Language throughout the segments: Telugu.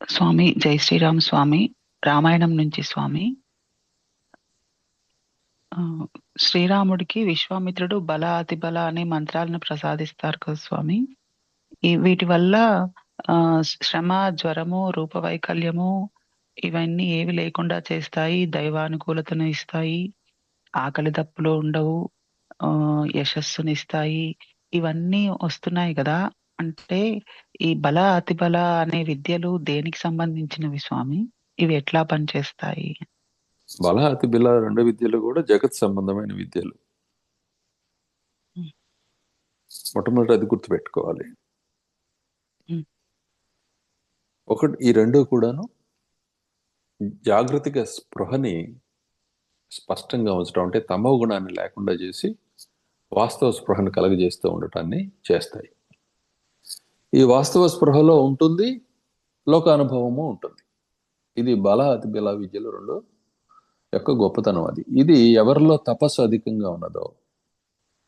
స్వామి జై శ్రీరామ్ స్వామి. రామాయణం నుంచి స్వామి. ఆ, శ్రీరాముడికి విశ్వామిత్రుడు బల అతి బల అనే మంత్రాలను ప్రసాదిస్తారు కదా స్వామి. వీటి వల్ల ఆ శ్రమ, జ్వరము, రూపవైకల్యము ఇవన్నీ ఏవి లేకుండా చేస్తాయి. దైవానుకూలతను ఇస్తాయి. ఆకలి దప్పులు ఉండవు. ఆ యశస్సునిస్తాయి. ఇవన్నీ వస్తున్నాయి కదా. అంటే ఈ బల అతి బల అనే విద్యలు దేనికి సంబంధించినవి స్వామి? ఇవి ఎట్లా పనిచేస్తాయి? బల అతి బిల రెండు విద్యలు కూడా జగత్ సంబంధమైన విద్యలు. ఉమ్, మొట్టమొదటి అది గుర్తుపెట్టుకోవాలి. ఉమ్, ఒకటి, ఈ రెండు కూడాను జాగృతిక స్పృహని స్పష్టంగా ఉంచడం, అంటే తమో గుణాన్ని లేకుండా చేసి వాస్తవ స్పృహను కలగజేస్తూ ఉండటాన్ని చేస్తాయి. ఈ వాస్తవ స్పృహలో ఉంటుంది, లోకానుభవము ఉంటుంది. ఇది బల అతి బిల విద్యలు రెండు యొక్క గొప్పతనం. ఇది ఎవరిలో తపస్సు అధికంగా ఉన్నదో,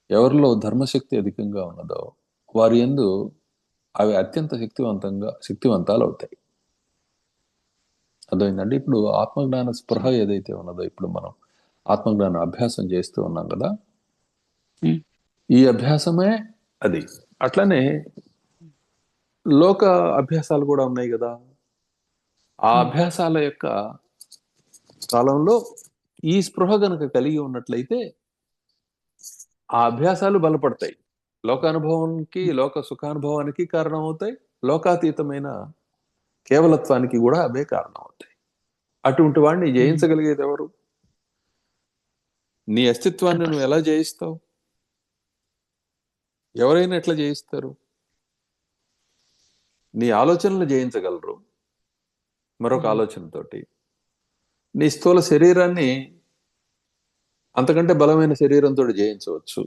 ఎవరిలో ధర్మశక్తి అధికంగా ఉన్నదో వారి యందు అవి అత్యంత శక్తివంతాలు అవుతాయి. అర్థమైందండి. ఇప్పుడు ఆత్మజ్ఞాన స్పృహ స్వామి. ఏదైతే ఉన్నదో, ఇప్పుడు మనం ఆత్మజ్ఞాన అభ్యాసం చేస్తూ ఉన్నాం కదా, ఉమ్, ఈ అభ్యాసమే అది. అట్లనే లోక అభ్యాసాలు కూడా ఉన్నాయి కదా. ఆ ఉమ్, అభ్యాసాల యొక్క కాలంలో ఈ స్పృహ గనుక కలిగి ఉన్నట్లయితే ఆ అభ్యాసాలు బలపడతాయి. లోకానుభవానికి, లోక సుఖానుభవానికి కారణమవుతాయి. లోకాతీతమైన కేవలత్వానికి కూడా అవే కారణమవుతాయి. అటువంటి వాడిని ఉమ్. జయించగలిగేది ఎవరు? నీ అస్తిత్వాన్ని నువ్వు తపస్సు. ఎలా జయిస్తావు? ఎవరైనా ఎట్లా జయిస్తారు? నీ ఆలోచనలు జయించగలరు మరొక ఉమ్, ఆలోచనతోటి. నీ స్థూల శరీరాన్ని అంతకంటే బలమైన శరీరంతో జయించవచ్చు.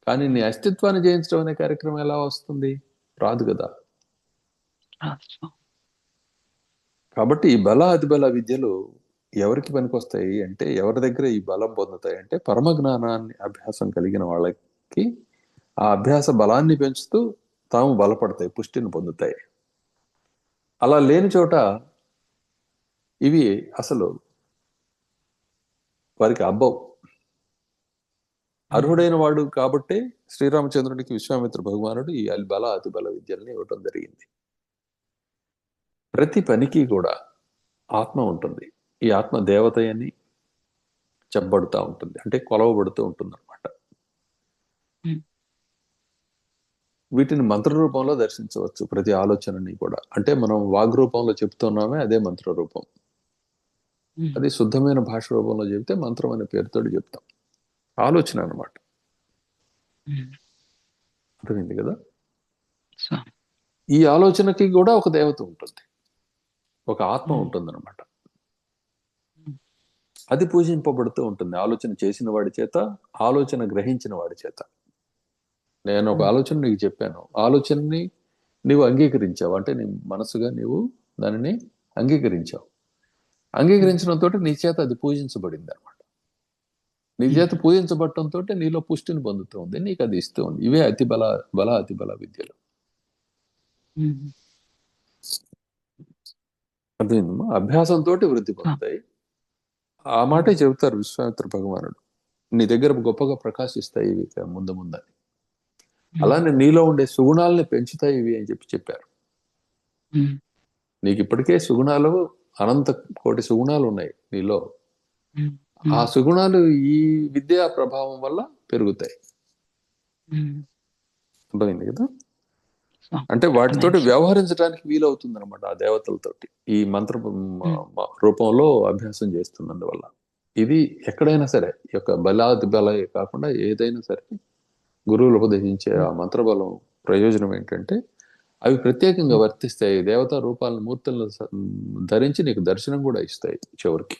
కానీ నీ ఉమ్. అస్తిత్వాన్ని జయించడం అనే కార్యక్రమం ఎలా వస్తుంది? రాదు కదా. రాదు స్వామి. కాబట్టి ఈ బల అతిబల విద్యలు ఎవరికి పనికొస్తాయి అంటే, ఎవరి దగ్గర ఈ బలం పొందుతాయి అంటే, పరమ జ్ఞానాన్ని అభ్యాసం కలిగిన వాళ్ళకి ఆ అభ్యాస బలాన్ని పెంచుతూ తాము బలపడతాయి, పుష్టిని పొందుతాయి. అలా లేని చోట ఇవి అసలు వారికి అబ్బవు. ఉమ్, అర్హుడైన వాడు కాబట్టి శ్రీరామచంద్రుడికి విశ్వామిత్ర భగవానుడు ఈ బల అతిబల విద్యల్ని ఇవ్వటం జరిగింది. ప్రతి పనికి కూడా ఆత్మ ఉంటుంది. ఈ ఆత్మ దేవతయని చెప్పబడుతూ ఉంటుంది, అంటే కొలవబడుతూ ఉంటుంది అనమాట. ఉమ్, వీటిని మంత్ర రూపంలో దర్శించవచ్చు, ప్రతి ఆలోచనని కూడా. అంటే మనం వాగ్రూపంలో చెప్తున్నామే, అదే మంత్ర రూపం. ఉమ్, అది శుద్ధమైన భాష రూపంలో చెబితే మంత్రం అనే పేరుతో చెప్తాం. ఆలోచన అనమాట. ఉమ్. అర్థమైంది కదా. స్వామి. ఈ ఆలోచనకి కూడా ఒక దేవత ఉంటుంది, ఒక ఆత్మ ఉమ్, ఉంటుంది అనమాట. ఉమ్, అది పూజింపబడుతూ ఉంటుంది ఆలోచన చేసిన వాడి చేత, ఆలోచన గ్రహించిన వాడి చేత. నేను ఒక ఉమ్, ఆలోచన నీకు చెప్పాను, ఆలోచనని నీవు అంగీకరించావు, అంటే నీ మనసుగా నీవు దానిని అంగీకరించావు. ఉమ్, అంగీకరించడంతో నీ చేత అది పూజించబడింది అనమాట. నీ ఉమ్, చేత పూజించబడటంతో నీలో పుష్టిని పొందుతుంది, నీకు అది ఇస్తుంది. ఇవే అతి బల అతి బల విద్యలు. ఉమ్. అర్థమైందమ్మా. అభ్యాసంతో వృద్ధి స్వామి. పొందుతాయి. ఆ మాటే ఉమ్, చెబుతారు విశ్వామిత్ర భగవానుడు. నీ దగ్గర గొప్పగా ప్రకాశిస్తాయి ఇవి ఇక ముందు ముందని. ఉమ్, అలానే నీలో ఉండే సుగుణాలని పెంచుతాయి ఇవి అని చెప్పారు. ఉమ్, నీకు ఇప్పటికే సుగుణాలు, అనంత కోటి సుగుణాలు ఉన్నాయి నీలో. ఉమ్, ఆ ఉమ్. సుగుణాలు ఈ విద్యా ప్రభావం వల్ల పెరుగుతాయి. ఉమ్. అర్థమైంది కదా. స్వామి. అంటే వాటితోటి అర్థమైంది స్వామి. వ్యవహరించడానికి వీలవుతుంది అనమాట ఆ దేవతలతోటి, ఈ మంత్ర ఉమ్, రూపంలో అభ్యాసం చేస్తున్నందువల్ల. ఇది ఎక్కడైనా సరే, ఈ యొక్క బలాది బల కాకుండా ఏదైనా సరే, గురువులు ఉపదేశించే ఆ ఉమ్, మంత్రబలం ప్రయోజనం ఏంటంటే, అవి ప్రత్యేకంగా ఉమ్, వర్తిస్తాయి. దేవతా రూపాలను, మూర్తులను ధరించి నీకు దర్శనం కూడా ఇస్తాయి చివరికి.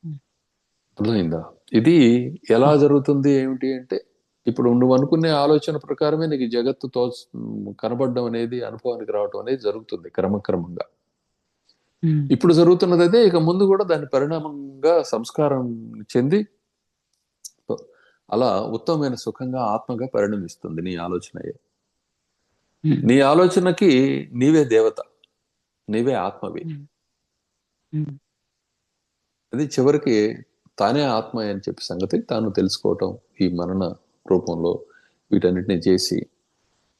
ఉమ్. అర్థమైందా. ఇది ఎలా స్వామి. జరుగుతుంది ఏమిటి అంటే, ఇప్పుడు నువ్వు అనుకునే ఆలోచన ప్రకారమే నీకు జగత్తు కనబడడం అనేది, అనుభవానికి రావడం అనేది జరుగుతుంది క్రమక్రమంగా. ఉమ్, ఇప్పుడు జరుగుతున్నది అదే, ఇక ముందు కూడా దాని పరిణామంగా సంస్కారం చెంది అలా ఉత్తమమైన సుఖంగా, ఆత్మగా పరిణమిస్తుంది నీ ఆలోచన. ఉమ్. నీ ఆలోచనకి నీవే దేవత. నీవే ఆత్మవి. ఉమ్, ఉమ్, అది చివరికి తానే ఆత్మ అని చెప్పి సంగతి తాను తెలుసుకోవటం ఈ మనన రూపంలో వీటన్నిటిని చేసి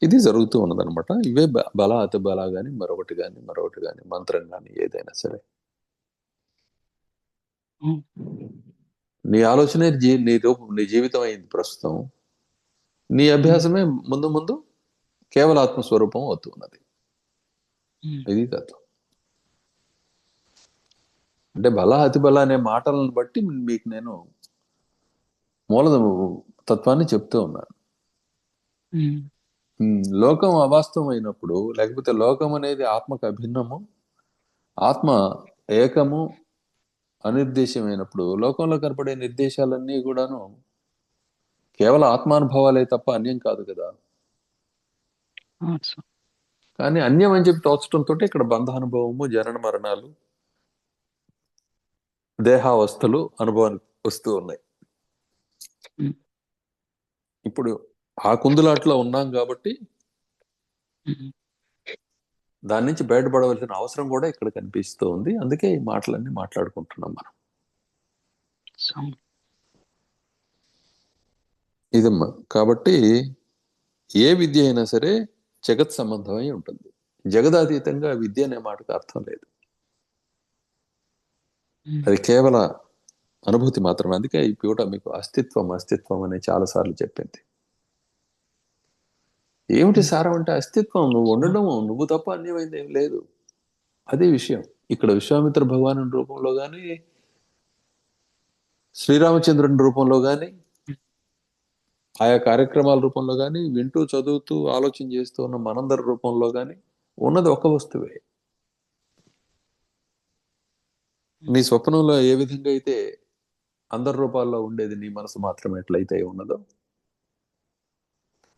ఇది జరుగుతూ ఉన్నదనమాట. ఇవే బల అతి బల గాని మరొకటి గాని మంత్రం గాని ఏదైనా సరే ఉమ్, నీ ఆలోచనే నీ జీవితం అయింది ప్రస్తుతం. నీ ఉమ్, అభ్యాసమే ముందు ముందు కేవల ఆత్మస్వరూపం అవుతూ ఉన్నది. ఉమ్, ఇది తత్వం. అంటే బల అతి బల అనే మాటలను బట్టి మీకు నేను మూల తత్వాన్ని చెప్తూ ఉన్నాను. ఉమ్, లోకం అవాస్తవం అయినప్పుడు, లేకపోతే లోకం అనేది ఆత్మకు అభిన్నము, ఆత్మ ఏకము అనిర్దేశమైనప్పుడు లోకంలో కనపడే నిర్దేశాలన్నీ కూడాను కేవలం ఆత్మానుభవాలే తప్ప అన్యం కాదు కదా. అవును స్వామి. కానీ అన్యం అని చెప్పి తోచడంతో ఇక్కడ బంధానుభవము, జనన మరణాలు, దేహావస్థలు అనుభవానికి వస్తూ ఉన్నాయి. ఉమ్, ఇప్పుడు ఆ కుందులాట్లో ఉన్నాం కాబట్టి ఉమ్, దాని నుంచి బయటపడవలసిన అవసరం కూడా ఇక్కడ కనిపిస్తూ ఉంది. అందుకే ఈ మాటలన్నీ మాట్లాడుకుంటున్నాం మనం. స్వామి. ఇదమ్మా. కాబట్టి ఏ విద్య అయినా సరే జగత్ సంబంధమై ఉంటుంది. జగదాతీతంగా విద్య అనే మాటకు అర్థం లేదు. ఉమ్, అది కేవల అనుభూతి మాత్రమే. అందుకే ఈ పూట మీకు అస్తిత్వం అని చాలాసార్లు చెప్పింది. ఏమిటి ఉమ్, సారం అంటే అస్తిత్వం, నువ్వు స్వామి. ఉండడం, నువ్వు తప్ప అన్యమైంది ఏం లేదు. అదే విషయం. ఇక్కడ విశ్వామిత్ర భగవాను రూపంలో గాని, శ్రీరామచంద్రుని రూపంలో గాని, ఆయా కార్యక్రమాల రూపంలో గాని, వింటూ చదువుతూ ఆలోచన చేస్తూ ఉన్న మనందరి రూపంలో గాని ఉన్నది ఒక వస్తువే. నీ స్వప్నంలో ఏ విధంగా అయితే అందరి రూపాల్లో ఉండేది నీ మనసు మాత్రం ఎట్లయితే ఉన్నదో,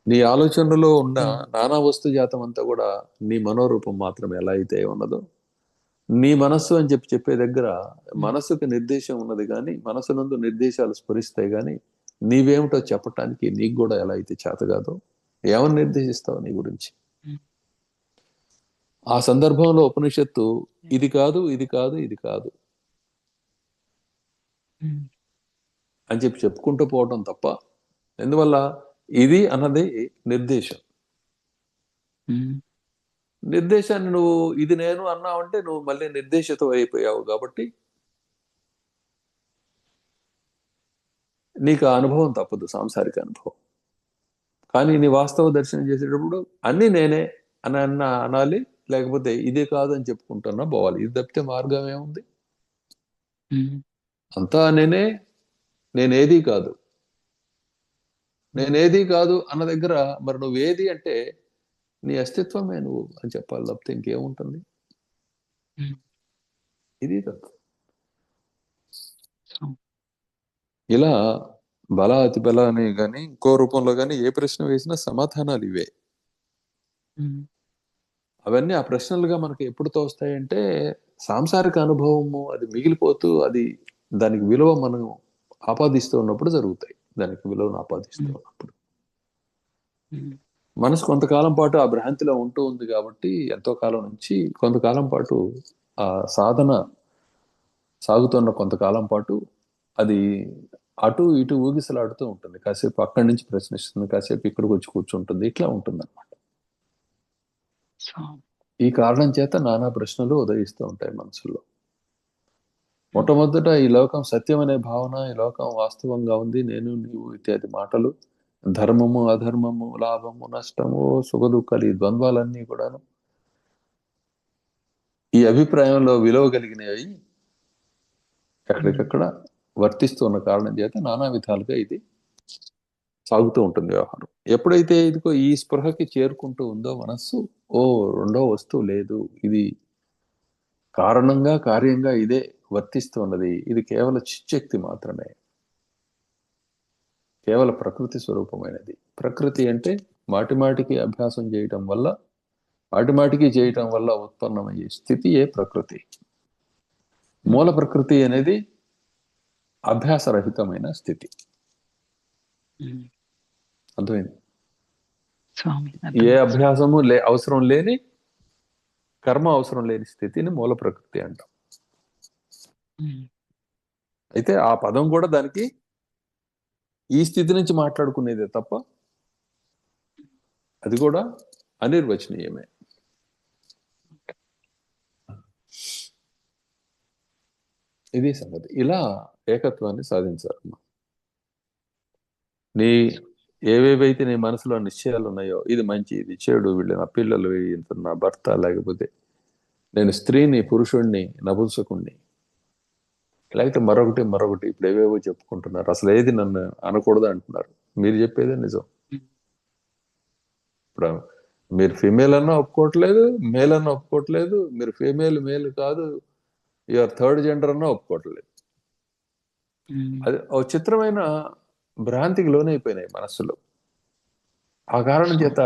నీ ఆలోచనలో ఉన్న ఉమ్, నానా వస్తు జాతం అంతా కూడా నీ మనోరూపం మాత్రం ఎలా అయితే ఉన్నదో, నీ మనస్సు అని చెప్పే దగ్గర ఉమ్, మనస్సుకు నిర్దేశం ఉన్నది కానీ, మనసునందు నిర్దేశాలు స్ఫురిస్తాయి కానీ, నీవేమిటో చెప్పటానికి నీకు కూడా ఎలా అయితే చేత కాదో, ఏమని నిర్దేశిస్తావు నీ గురించి? ఉమ్, ఆ సందర్భంలో ఉపనిషత్తు ఇది కాదు, ఇది కాదు, ఇది కాదు ఉమ్, అని చెప్పి చెప్పుకుంటూ పోవటం తప్ప, ఎందువల్ల ఇది అన్నది నిర్దేశం. ఉమ్, నిర్దేశాన్ని నువ్వు ఇది నేను అన్నావంటే నువ్వు మళ్ళీ నిర్దేశితం అయిపోయావు కాబట్టి నీకు ఆ అనుభవం తప్పదు, సాంసారిక అనుభవం. కానీ నీ వాస్తవ దర్శనం చేసేటప్పుడు అన్నీ నేనే అనాలి, లేకపోతే ఇదే కాదు అని చెప్పుకుంటున్నా పోవాలి. ఇది తప్పితే మార్గం ఏముంది? ఉమ్, అంతా నేనేది కాదు. నేనేది కాదు అన్న దగ్గర మరి నువ్వేది అంటే నీ అస్తిత్వమే నువ్వు అని చెప్పాలి తప్పితే ఇంకేముంటుంది? ఉమ్, ఇది తత్వం. స్వామి. ఇలా బల అతి బల అని కానీ ఇంకో రూపంలో కానీ ఏ ప్రశ్న వేసినా సమాధానాలు ఇవే. ఉమ్, అవన్నీ ఆ ప్రశ్నలుగా మనకి ఎప్పుడు తోస్తాయంటే సాంసారిక అనుభవము అది మిగిలిపోతూ అది దానికి విలువ మనం ఆపాదిస్తూ ఉన్నప్పుడు జరుగుతాయి. దానికి విలువను ఆపాదిస్తూ ఉమ్, ఉన్నప్పుడు ఉమ్, మనసు కొంతకాలం పాటు ఆ భ్రాంతిలో ఉంటూ ఉంది కాబట్టి ఎంతో కాలం నుంచి కొంతకాలం పాటు ఆ సాధన సాగుతున్న కొంతకాలం పాటు అది అటు ఇటు ఊగిసలాడుతూ ఉంటుంది. కాసేపు అక్కడి నుంచి ప్రశ్నిస్తుంది, కాసేపు ఇక్కడికి వచ్చి కూర్చుంటుంది. ఇట్లా ఉంటుంది అనమాట. స్వామి. ఈ కారణం చేత నానా ప్రశ్నలు ఉదయిస్తూ ఉంటాయి మనసులో. ఉమ్, మొట్టమొదట ఈ లోకం సత్యం అనే భావన, ఈ లోకం వాస్తవంగా ఉంది, నేను నీవు ఇత్యాది మాటలు, ధర్మము అధర్మము, లాభము నష్టము, సుఖదుఖాలు, ఈ ద్వంద్వాలన్నీ కూడాను ఈ అభిప్రాయంలో విలువ కలిగినవి ఉమ్, ఎక్కడికక్కడ వర్తిస్తూ ఉన్న కారణం చేత నానా విధాలుగా ఇది సాగుతూ ఉంటుంది వ్యవహారం. ఎప్పుడైతే ఇదిగో ఈ స్పృహకి చేరుకుంటూ ఉందో మనస్సు, ఓ రెండో వస్తువు లేదు, ఇది కారణంగా కార్యంగా ఇదే వర్తిస్తున్నది, ఇది కేవల చిచ్చక్తి మాత్రమే, కేవల ప్రకృతి స్వరూపమైనది. ప్రకృతి అంటే మాటిమాటికి అభ్యాసం చేయటం వల్ల, మాటిమాటికి చేయటం వల్ల ఉత్పన్నమయ్యే స్థితియే ప్రకృతి. మూల ప్రకృతి అనేది అభ్యాసరహితమైన స్థితి. ఉమ్, అర్థమైంది? స్వామి. ఏ అర్థమైంది స్వామి. అభ్యాసము అవసరం లేని కర్మ అవసరం లేని స్థితిని మూల ప్రకృతి అంటాం. అయితే ఆ పదం కూడా దానికి ఈ స్థితి నుంచి మాట్లాడుకునేదే తప్ప అది కూడా అనిర్వచనీయమే. ఇది సంగతి. ఇలా ఏకత్వాన్ని సాధించాలమ్మా. నీ ఏవేవైతే నీ మనసులో నిశ్చయాలు ఉన్నాయో, ఇది మంచి, ఇది చెడు, వీళ్ళు నా పిల్లలు, ఇంత నా భర్త, లేకపోతే నేను స్త్రీని, పురుషుణ్ణి, నపుంసకుణ్ణి, లేకపోతే మరొకటి ఇప్పుడు ఏవేవో చెప్పుకుంటున్నారు. అసలు ఏది నన్ను అనకూడదు అంటున్నారు. మీరు చెప్పేదే నిజం. ఇప్పుడు మీరు ఫీమేల్ అన్నా ఒప్పుకోవట్లేదు, మేల్ అన్నా ఒప్పుకోవట్లేదు, మీరు ఫీమేల్ మేల్ కాదు, యువర్ థర్డ్ జెండర్ అన్నా ఒప్పుకోవట్లేదు. అది ఒక చిత్రమైన భ్రాంతికి లోనైపోయినాయి మనస్సులో. ఆ కారణం చేత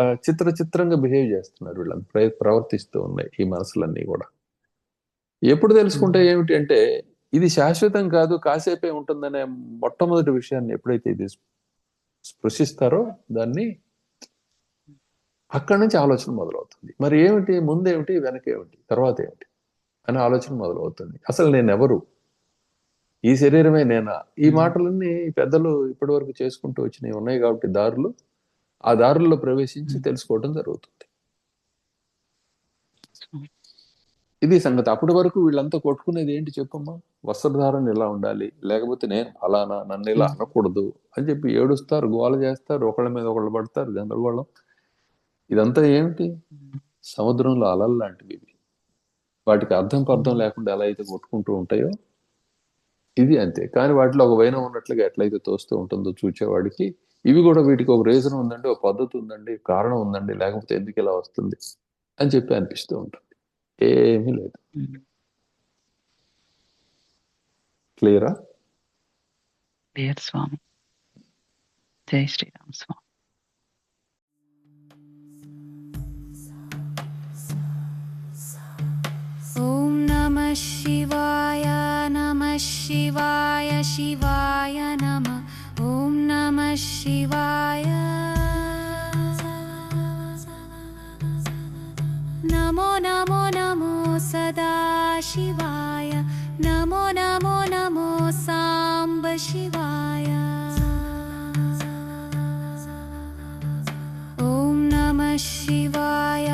చిత్రంగా బిహేవ్ చేస్తున్నారు వీళ్ళంతా, ప్రవర్తిస్తూ ఉన్నాయి ఈ మనసులన్నీ కూడా. ఎప్పుడు తెలుసుకుంటే ఏమిటి అంటే ఇది శాశ్వతం కాదు, కాసేపే ఉంటుందనే మొట్టమొదటి విషయాన్ని ఎప్పుడైతే ఇది స్పృశిస్తారో దాన్ని, అక్కడి నుంచి ఆలోచన మొదలవుతుంది. మరి ఏమిటి, ముందేమిటి, వెనకేమిటి, తర్వాత ఏమిటి అనే ఆలోచన మొదలవుతుంది. అసలు నేనెవరు, ఈ శరీరమే నేనా? ఈ మాటలన్నీ పెద్దలు ఇప్పటి వరకు చేసుకుంటూ వచ్చినవి ఉన్నాయి కాబట్టి దారులు, ఆ దారుల్లో ప్రవేశించి తెలుసుకోవడం జరుగుతుంది. ఇది సంగతి. అప్పటి వరకు వీళ్ళంతా కొట్టుకునేది ఏంటి చెప్పమ్మా? వస్త్రధారణ ఇలా ఉండాలి, లేకపోతే నేను ఫలానా, నన్ను ఇలా అనకూడదు అని చెప్పి ఏడుస్తారు, గోల చేస్తారు, ఒకళ్ళ మీద ఒకళ్ళు పడతారు, గందరగోళం. ఇదంతా ఏమిటి? సముద్రంలో అలలు లాంటివి ఇవి. వాటికి అర్థం పర్థం లేకుండా ఎలా అయితే కొట్టుకుంటూ ఉంటాయో ఇది అంతే. కానీ వాటిలో ఒక వైనం ఉన్నట్లుగా ఎట్లయితే తోస్తూ ఉంటుందో చూచేవాడికి, ఇవి కూడా వీటికి ఒక రీజన్ ఉందండి, ఒక పద్ధతి ఉందండి, కారణం ఉందండి, లేకపోతే ఎందుకు ఇలా వస్తుంది అని చెప్పి అనిపిస్తూ ఉంటుంది. ఏమీ లేదు. క్లియరా? క్లియర్ స్వామి. జై శ్రీరామ్ స్వామి. ఓం నమః శివాయ, నమః శివాయ, శివాయ నమః. ఓం నమః శివాయ. నమో నమో నమో సదా శివాయ. నమో నమో నమో సాంబ శివాయ. ఓం నమః శివాయ,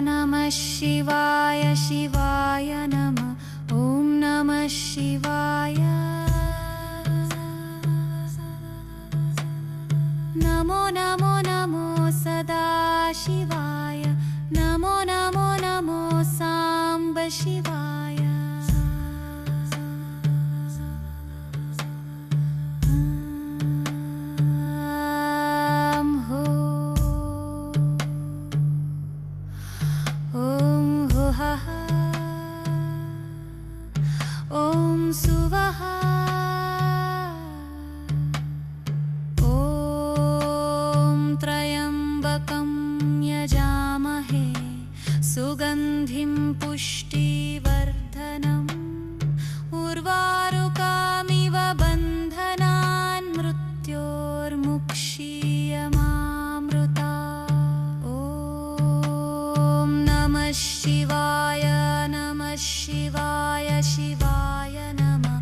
నమః శివాయ, శివాయ నమః. ఓం నమః శివాయ. నమో నమో నమో సదా శివాయ. నమో నమో నమో సాంబ శివాయ. ఓం హుః. ఓం సువః. ఓం త్రయంబకం యజామహే సుగంధిం పుష్టివర్ధనం. ఉర్వారుకామివ బంధనాన్ మృత్యోర్ముక్షీయమామృతా. ఓం నమః శివాయ, నమః శివాయ, శివాయ నమః.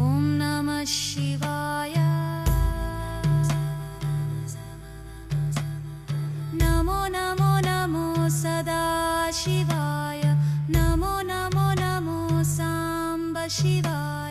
ఓం నమః శివాయ. నమో నమో నమో సదా శివాయ. నమో నమో నమో సాంబ శివాయ.